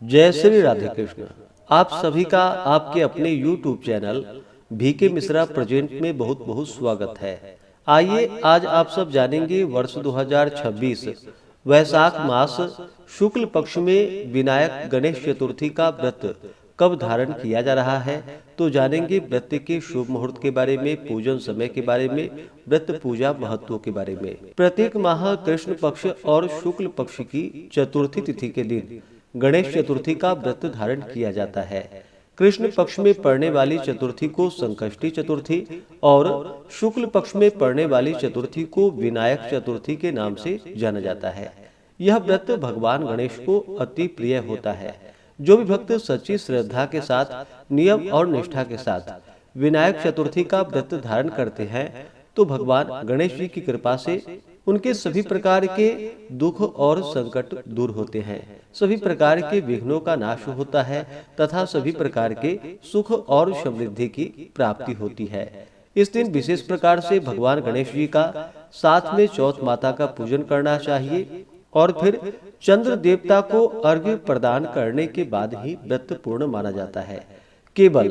जय श्री राधे कृष्ण। आप सभी का आपके अपने YouTube channel VK Mishra present में बहुत बहुत स्वागत है। आइए आज आप सब जानेंगे वर्ष 2026 वैशाख मास शुक्ल पक्ष में विनायक गणेश चतुर्थी का व्रत कब धारण किया जा रहा है। तो जानेंगे व्रत के शुभ मुहूर्त के बारे में, पूजन समय के बारे में, व्रत पूजा महत्व के बारे में। प्रत्येक माह कृष्ण पक्ष और शुक्ल पक्ष की चतुर्थी तिथि के दिन गणेश चतुर्थी का व्रत धारण किया जाता है। कृष्ण पक्ष में पड़ने वाली चतुर्थी को संकष्टी चतुर्थी और शुक्ल पक्ष में पड़ने वाली चतुर्थी को विनायक चतुर्थी के नाम से जाना जाता है। यह व्रत भगवान गणेश को अति प्रिय होता है। जो भी भक्त सच्ची श्रद्धा के साथ, नियम और निष्ठा के साथ विनायक चतुर्थी का व्रत धारण करते हैं तो भगवान गणेश जी की कृपा से उनके सभी प्रकार के दुख और संकट दूर होते हैं, सभी प्रकार के विघ्नों का नाश होता है तथा सभी प्रकार के सुख और समृद्धि की प्राप्ति होती है। इस दिन विशेष प्रकार से भगवान गणेश जी का साथ में चौथ माता का पूजन करना चाहिए और फिर चंद्र देवता को अर्घ्य प्रदान करने के बाद ही व्रत पूर्ण माना जाता है। केवल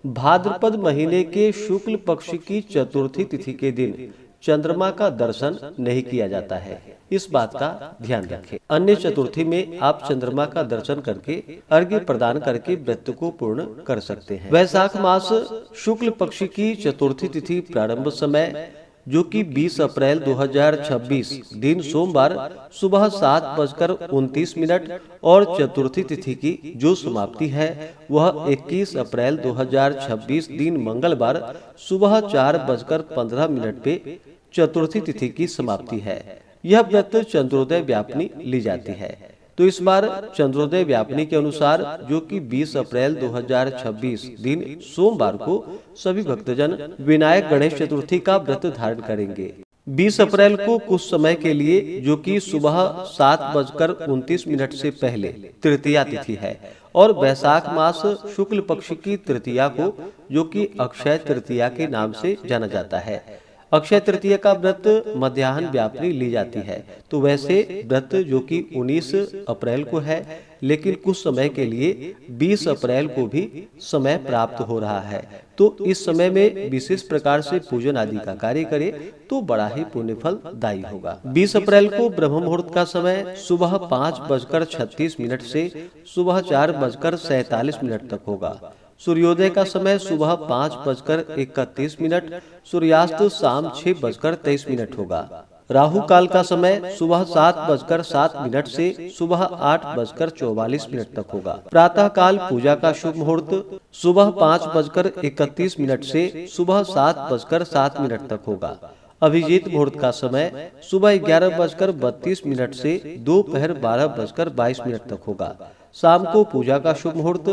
भाद्रपद महीने के शुक्ल पक्ष की चतुर्थी तिथि के दिन चंद्रमा का दर्शन नहीं किया जाता है, इस बात का ध्यान रखें। अन्य चतुर्थी में आप चंद्रमा का दर्शन करके अर्घ्य प्रदान करके व्रत को पूर्ण कर सकते हैं। वैशाख मास शुक्ल पक्ष की चतुर्थी तिथि प्रारंभ समय जो कि 20 अप्रैल 2026 दिन सोमवार सुबह 7:29 और चतुर्थी तिथि की जो समाप्ति है वह 21 अप्रैल 2026 दिन मंगलवार सुबह 4:15 पे चतुर्थी तिथि की समाप्ति है। यह व्रत चंद्रोदय व्यापनी ली जाती है। तो इस बार चंद्रोदय व्यापनी के अनुसार जो कि 20 अप्रैल 2026 दिन सोमवार को सभी भक्तजन विनायक गणेश चतुर्थी का व्रत धारण करेंगे। 20 अप्रैल को कुछ समय के लिए जो कि सुबह 7:29 से पहले तृतीया तिथि है और वैशाख मास शुक्ल पक्ष की तृतीया को जो कि अक्षय तृतीया के नाम से जाना जाता है। अक्षय तृतीया का व्रत मध्याह्न व्यापनी ली जाती है। तो वैसे व्रत जो कि 19 अप्रैल को है, लेकिन कुछ समय के लिए 20 अप्रैल को भी समय प्राप्त हो रहा है। तो इस समय में विशेष प्रकार से पूजन आदि का कार्य करे तो बड़ा ही पुण्य फल दायी होगा। 20 अप्रैल को ब्रह्म मुहूर्त का समय सुबह 5:36 से सुबह 4:47 तक होगा। सूर्योदय का समय सुबह 5:31, सूर्यास्त शाम 6:23 होगा। राहु काल का समय सुबह 7:07 से सुबह 8:44 तक होगा। प्रातः काल पूजा का शुभ मुहूर्त सुबह 5:31 से सुबह 7:07 तक होगा। अभिजीत मुहूर्त का समय सुबह 11:32 से दोपहर 12:22 तक होगा। शाम को पूजा का शुभ मुहूर्त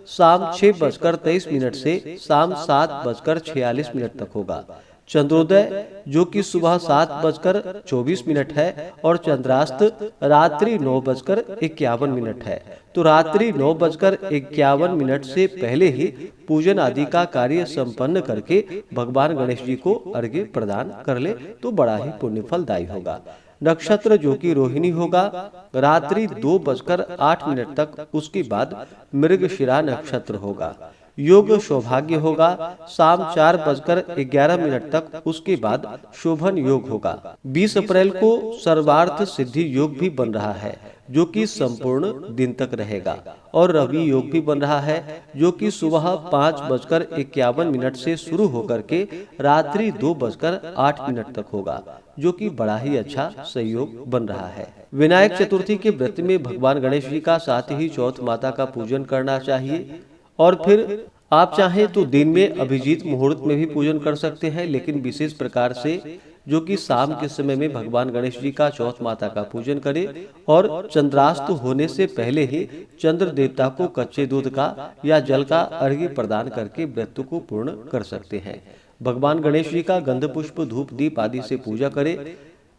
शाम 6:23 से शाम 7:46 तक होगा। चंद्रोदय जो कि सुबह 7:24 है और चंद्रास्त रात्रि 9:51 है। तो रात्रि 9:51 से पहले ही पूजन आदि का कार्य संपन्न करके भगवान गणेश जी को अर्घ्य प्रदान कर ले तो बड़ा ही पुण्य फलदायी होगा। नक्षत्र जो कि रोहिणी होगा रात्रि 2:08 तक, उसके बाद मृगशिरा नक्षत्र होगा। योग सौभाग्य होगा शाम 4:11 तक, उसके बाद शोभन योग होगा। 20 अप्रैल को सर्वार्थ सिद्धि योग भी बन रहा है जो कि संपूर्ण दिन तक रहेगा और रवि योग भी बन रहा है जो कि सुबह 5:51 से शुरू होकर के रात्रि 2:08 तक होगा, जो कि बड़ा ही अच्छा सहयोग बन रहा है। विनायक चतुर्थी के व्रत में भगवान गणेश जी का साथ ही चौथ माता का पूजन करना चाहिए और फिर आप चाहें तो दिन में अभिजीत मुहूर्त में भी पूजन कर सकते हैं, लेकिन विशेष प्रकार से जो कि शाम के समय में भगवान गणेश जी का चौथ माता का पूजन करें और चंद्रास्त होने से पहले ही चंद्र देवता को कच्चे दूध का या जल का अर्घ्य प्रदान करके व्रत को पूर्ण कर सकते हैं। भगवान गणेश जी का गंध पुष्प धूप दीप आदि से पूजा करें।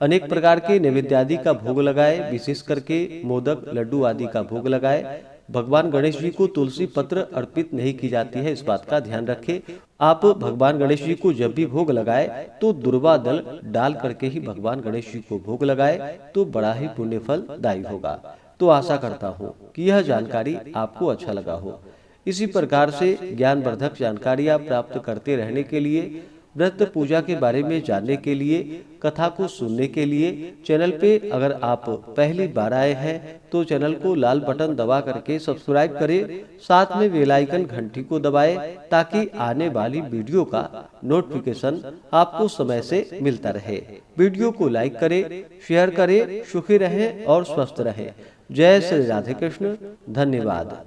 अनेक प्रकार के नैवेद्य आदि का भोग लगाए, विशेष करके मोदक लड्डू आदि का भोग लगाए। भगवान गणेश जी को तुलसी पत्र अर्पित नहीं की जाती है, इस बात का ध्यान रखें। आप भगवान गणेश जी को जब भी भोग लगाए तो दुर्वा दल डाल करके ही भगवान गणेश जी को भोग लगाए तो बड़ा ही पुण्य फल दायी होगा। तो आशा करता हूँ कि यह जानकारी आपको अच्छा लगा हो। इसी प्रकार से ज्ञानवर्धक जानकारियाँ प्राप्त करते रहने के लिए, व्रत पूजा के बारे में जानने के लिए, कथा को सुनने के लिए चैनल पे अगर आप पहली बार आए हैं तो चैनल को लाल बटन दबा करके सब्सक्राइब करें, साथ में बेल आइकन घंटी को दबाएं ताकि आने वाली वीडियो का नोटिफिकेशन आपको समय से मिलता रहे। वीडियो को लाइक करें, शेयर करें। सुखी रहें और स्वस्थ रहें। जय श्री राधे कृष्ण। धन्यवाद।